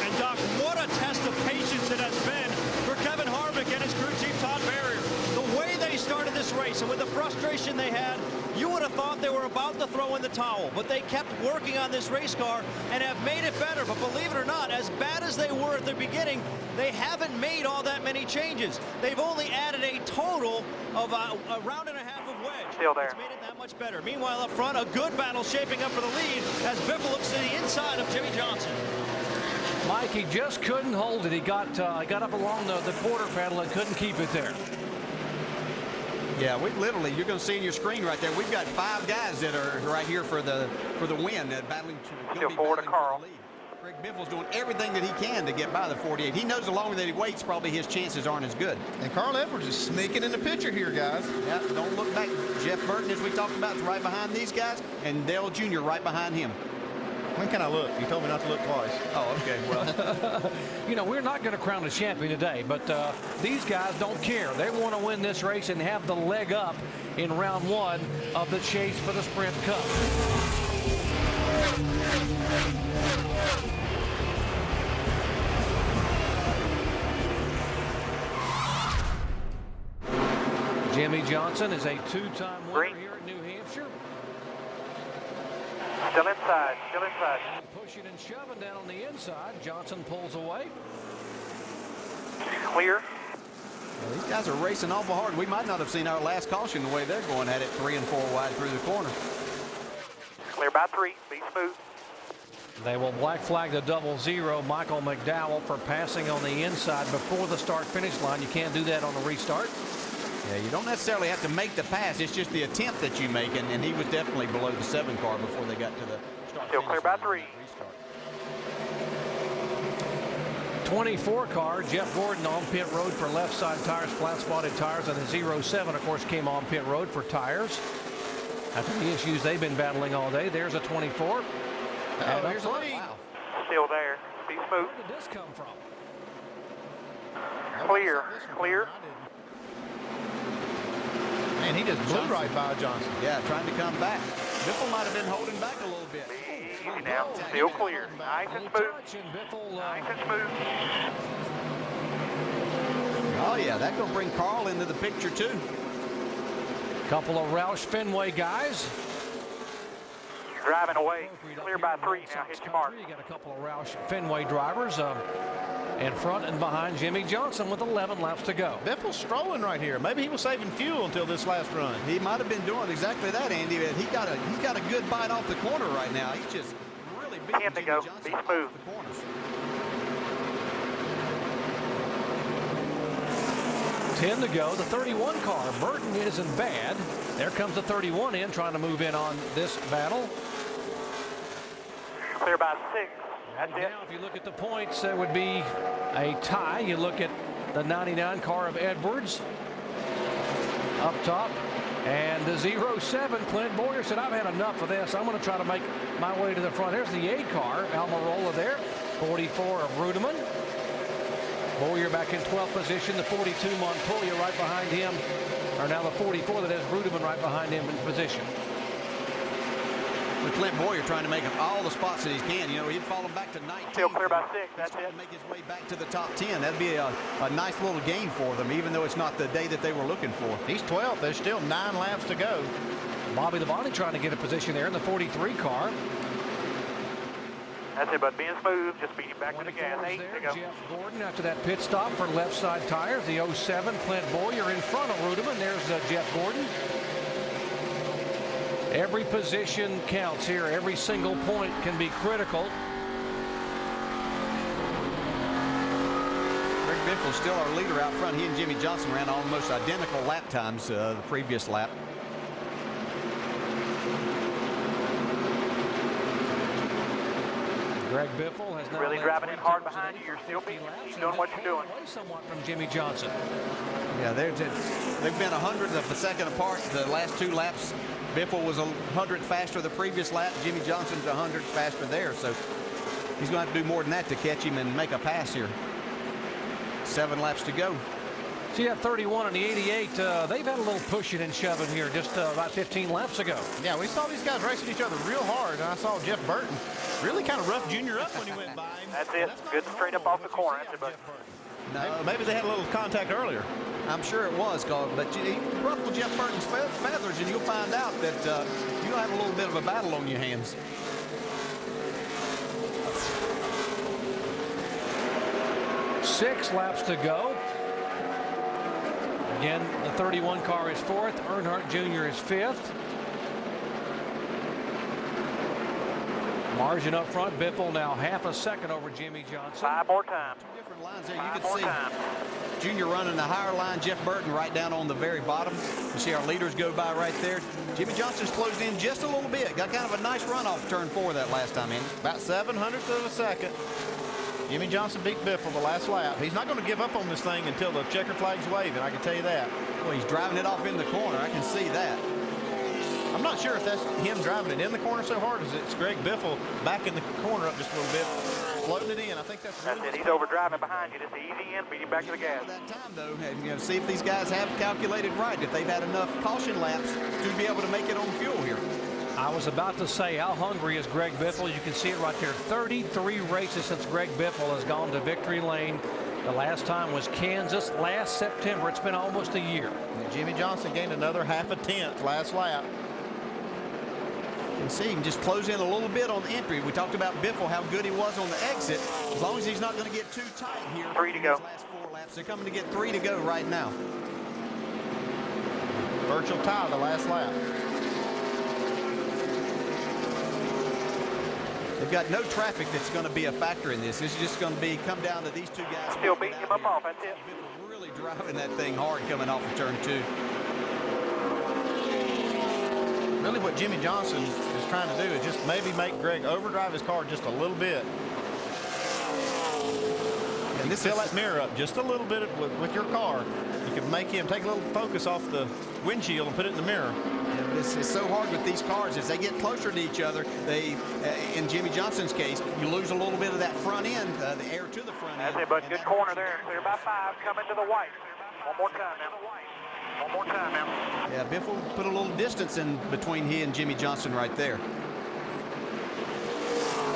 And, Doc, what a test of patience it has been for Kevin Harvick and his crew chief, Todd Barrier. The way they started this race and with the frustration they had, you would have thought they were about to throw in the towel. But they kept working on this race car and have made it better. But believe it or not, as bad as they were at the beginning, they haven't made all that many changes. They've only added a total of a round and a half of wedge. Still there. It's made it that much better. Meanwhile, up front, a good battle shaping up for the lead as Biffle looks to the inside of Jimmy Johnson. Mike, he just couldn't hold it. He got up along the quarter pedal and couldn't keep it there. Yeah, we literally, you're going to see in your screen right there, we've got 5 guys that are right here for the win, battling still forward to Carl. Greg Biffle's doing everything that he can to get by the 48. He knows the longer that he waits, probably his chances aren't as good. And Carl Edwards is sneaking in the picture here, guys. Yeah, don't look back. Jeff Burton, as we talked about, is right behind these guys, and Dale Jr. right behind him. When can I look? You told me not to look twice. Oh, okay. Well, you know, we're not going to crown a champion today, but these guys don't care. They want to win this race and have the leg up in round 1 of the chase for the Sprint Cup. Jimmy Johnson is a two-time winner here in New Hampshire. Still inside, still inside. Pushing and shoving down on the inside. Johnson pulls away. Clear. Well, these guys are racing awful hard. We might not have seen our last caution the way they're going at it 3 and 4 wide through the corner. Clear by 3. Be smooth. They will black flag the 00 Michael McDowell for passing on the inside before the start-finish line. You can't do that on the restart. Yeah, you don't necessarily have to make the pass. It's just the attempt that you make, and he was definitely below the 7 car before they got to the start. Still clear by 3. 24 car, Jeff Gordon on pit road for left side tires, flat spotted tires, and the 07, of course, came on pit road for tires. After the issues they've been battling all day, there's a 24. Oh, here's a lead. Wow. Still there. Be smooth. Where did this come from? Clear. Clear. Man, he just blew right by Johnson. Yeah, trying to come back. Biffle might have been holding back a little bit. Easy now. Still clear. Nice and smooth. Nice and smooth. Oh, yeah, that's going to bring Carl into the picture, too. Couple of Roush Fenway guys. Driving away. Clear by 3 now. Hit your mark. You got a couple of Roush Fenway drivers in front and behind Jimmy Johnson with 11 laps to go. Biffle's strolling right here. Maybe he was saving fuel until this last run. He might have been doing exactly that, Andy. But he's got a good bite off the corner right now. He's just really beating 10 to Jimmy go. Johnson Be off smooth. the corners. 10 to go. The 31 car. Burton isn't bad. There comes the 31 in, trying to move in on this battle. Clear by 6. That's it. Now, if you look at the points, there would be a tie. You look at the 99 car of Edwards up top. And the 07, Clint Boyer said, I've had enough of this. I'm going to try to make my way to the front. There's the 8 car, Almirola there. 44 of Rudeman. Boyer back in 12th position. The 42 Montoya right behind him. Or now the 44 that has Rudeman right behind him in position. With Clint Boyer trying to make him all the spots that he can. You know, he'd fallen back to 19. Still clear by 6. That's trying it. to make his way back to the top 10. That'd be a nice little gain for them, even though it's not the day that they were looking for. He's 12th. There's still 9 laps to go. Bobby Labonte trying to get a position there in the 43 car. That's it, but being smooth, just beating back to the gas. 8 there, to go. Jeff Gordon after that pit stop for left side tires. The 07, Clint Boyer in front of Rudeman. There's Jeff Gordon. Every position counts here. Every single point can be critical. Greg Biffle still our leader out front. He and Jimmy Johnson ran almost identical lap times the previous lap. Greg Biffle has now Really led driving 3 in hard times behind today you. You're for still 50 beating. laps You're and doing what just you're doing. pulled away somewhat from Jimmy Johnson. Yeah, they've been 100th of a second apart the last 2 laps. Biffle was 100th faster the previous lap. Jimmy Johnson's 100th faster there, so he's going to have to do more than that to catch him and make a pass here. 7 laps to go. See that 31 and the 88, they've had a little pushing and shoving here just about 15 laps ago. Yeah, we saw these guys racing each other real hard, and I saw Jeff Burton really kind of rough Junior up when he went by him. That's it. Good straight up off the corner. That's it, but No, Maybe they had a little contact earlier. I'm sure it was, but you ruffle Jeff Burton's feathers and you'll find out that you'll have a little bit of a battle on your hands. Six laps to go. Again, the 31 car is 4th. Earnhardt Jr. is 5th. Margin up front. Biffle now half a second over Jimmy Johnson. 5 more times. 2 different lines there. You can see Junior running the higher line. Jeff Burton right down on the very bottom. You see our leaders go by right there. Jimmy Johnson's closed in just a little bit. Got kind of a nice run off turn 4 that last time in. About 700th of a second. Jimmy Johnson beat Biffle the last lap. He's not going to give up on this thing until the checker flag's waving, I can tell you that. Well, he's driving it off in the corner. I can see that. I'm not sure if that's him driving it in the corner so hard as it's Greg Biffle back in the corner up just a little bit, floating it in. I think that's really it. He's over driving behind you. Just easy in, beating back to the gas. That time though, and see if these guys have calculated right. If they've had enough caution laps to be able to make it on fuel here. I was about to say, how hungry is Greg Biffle? You can see it right there. 33 races since Greg Biffle has gone to victory lane The last time was Kansas last September. It's been almost a year. And Jimmy Johnson gained another half a tenth last lap. You can see he can just close in a little bit on the entry. We talked about Biffle, how good he was on the exit. As long as he's not going to get too tight here. 3 to go. Last 4 laps, they're coming to get 3 to go right now. Virtual tie the last lap. They've got no traffic that's going to be a factor in this. This is just going to come down to these two guys. Still beating him up off, that's it. Really driving that thing hard coming off of turn 2. Really what Jimmy Johnson is trying to do is just maybe make Greg overdrive his car just a little bit. And this fill that mirror up just a little bit with your car. You can make him take a little focus off the windshield and put it in the mirror. Yeah, this is so hard with these cars. As they get closer to each other, they, in Jimmy Johnson's case, you lose a little bit of that front end, the air to the front end. That's it, bud. Good corner there. Clear by 5. Coming to the white. One more time now. One more time now. Yeah, Biffle put a little distance in between he and Jimmy Johnson right there.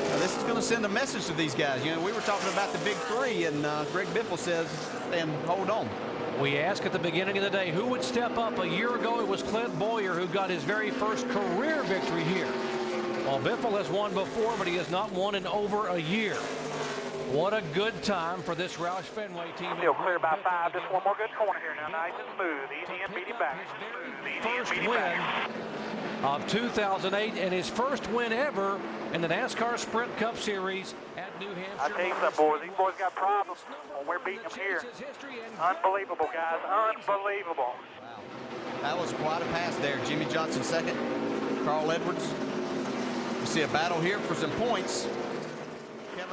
Now, this is going to send a message to these guys. You know, we were talking about the big 3, and Greg Biffle says, and hold on. We asked at the beginning of the day who would step up. A year ago, it was Clint Boyer who got his very first career victory here. Well, Biffle has won before, but he has not won in over a year. What a good time for this Roush Fenway team. Still clear by 5. Just one more good corner here now. Nice and smooth. Easy and beat him back. First win of 2008 and his first win ever in the NASCAR Sprint Cup Series at New Hampshire. I tell you something, boys. These boys got problems when we're beating them here. Unbelievable, guys. Unbelievable. Wow. That was quite a pass there. Jimmy Johnson second. Carl Edwards. We see a battle here for some points.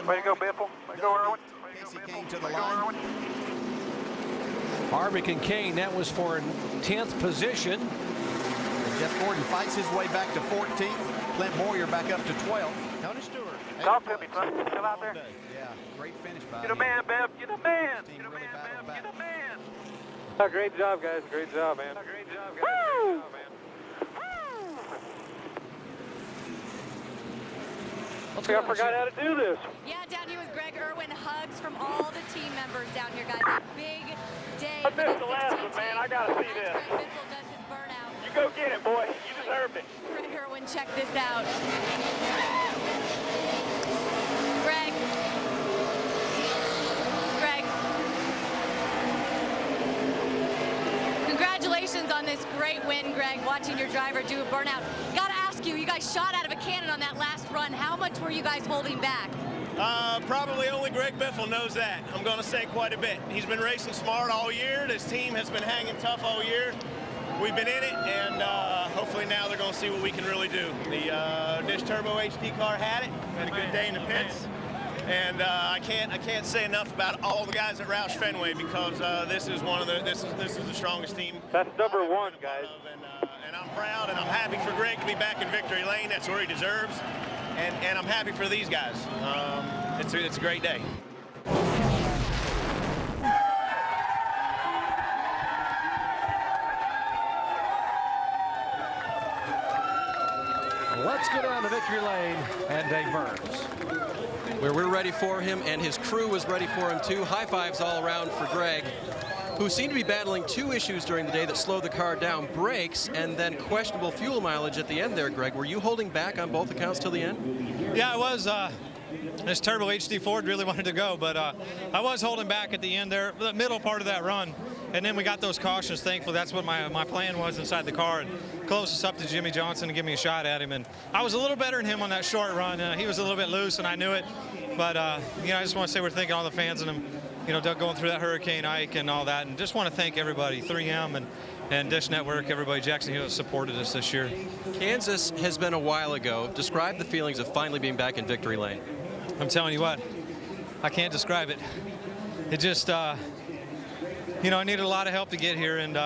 Way to go, Biffle. Way to go, Irwin. Casey Kane to the line. Harvick and Kane, that was for 10th position. Jeff Gordon fights his way back to 14th. Clint Boyer back up to 12th. Tony Stewart. Talk to me, son. Still out there? Yeah, great finish by You're the man, Bev. You're the man. You're the man, Bev. You're the man. Oh, great job, guys. Great job, man. Great job, guys. Woo! Great job, man. I forgot how to do this. Yeah, down here with Greg Irwin, hugs from all the team members down here, guys. A big day. I missed the last one, man. I got to see this. Greg Biffle does his burnout. You go get it, boy. You deserved it. Greg Irwin, check this out. Greg. Congratulations on this great win, Greg. Watching your driver do a burnout. Got to ask you, you guys shot out of a cannon on that last run. How much were you guys holding back? Probably only Greg Biffle knows that. I'm going to say quite a bit. He's been racing smart all year. This team has been hanging tough all year. We've been in it, and hopefully now they're going to see what we can really do. The Dish Turbo HD car had it. Had a good day in the pits. And I can't say enough about all the guys at Roush Fenway because this is the strongest team. That's number 1, guys. And I'm proud and I'm happy for Greg to be back in victory lane. That's where he deserves. And I'm happy for these guys. It's a great day. Let's go down to victory lane and Dave Burns. Where we're ready for him and his crew was ready for him too. High fives all around for Greg, who seemed to be battling 2 issues during the day that slowed the car down: brakes and then questionable fuel mileage at the end there. Greg, were you holding back on both accounts till the end? Yeah, I was. This Turbo HD Ford really wanted to go, but I was holding back at the end there, the middle part of that run. And then we got those cautions. Thankfully, that's what my plan was inside the car, and close us up to Jimmy Johnson and give me a shot at him. And I was a little better than him on that short run. He was a little bit loose, and I knew it. But you know, I just want to say we're thanking all the fans and them, you know, going through that Hurricane Ike and all that, and just want to thank everybody, 3M and Dish Network, everybody, Jackson Hill, supported us this year. Kansas has been a while ago. Describe the feelings of finally being back in victory lane. I'm telling you what, I can't describe it. It just, you know, I needed a lot of help to get here, and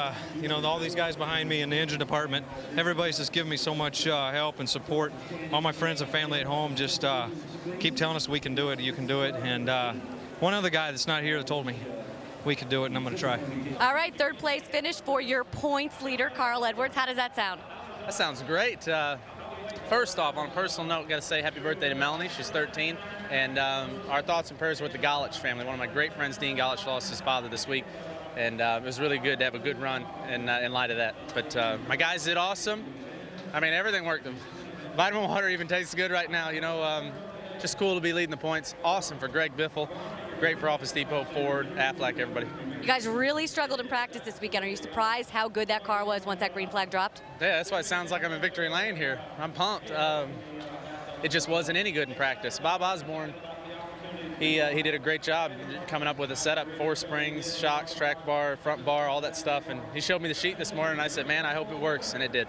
you know, all these guys behind me in the engine department, everybody's just given me so much help and support. All my friends and family at home just keep telling us we can do it, you can do it. And one other guy that's not here that told me we can do it, and I'm going to try. All right, 3rd place finish for your points leader, Carl Edwards. How does that sound? That sounds great. First off, on a personal note, got to say happy birthday to Melanie. She's 13. And our thoughts and prayers with the Golich family. One of my great friends, Dean Golich, lost his father this week. And it was really good to have a good run in light of that. But my guys did awesome. I mean, everything worked. Vitamin water even tastes good right now. You know, just cool to be leading the points. Awesome for Greg Biffle. Great for Office Depot, Ford, Aflac, everybody. You guys really struggled in practice this weekend. Are you surprised how good that car was once that green flag dropped? Yeah, that's why it sounds like I'm in victory lane here. I'm pumped. It just wasn't any good in practice. Bob Osborne, he did a great job coming up with a setup, 4 springs, shocks, track bar, front bar, all that stuff. And he showed me the sheet this morning, and I said, man, I hope it works, and it did.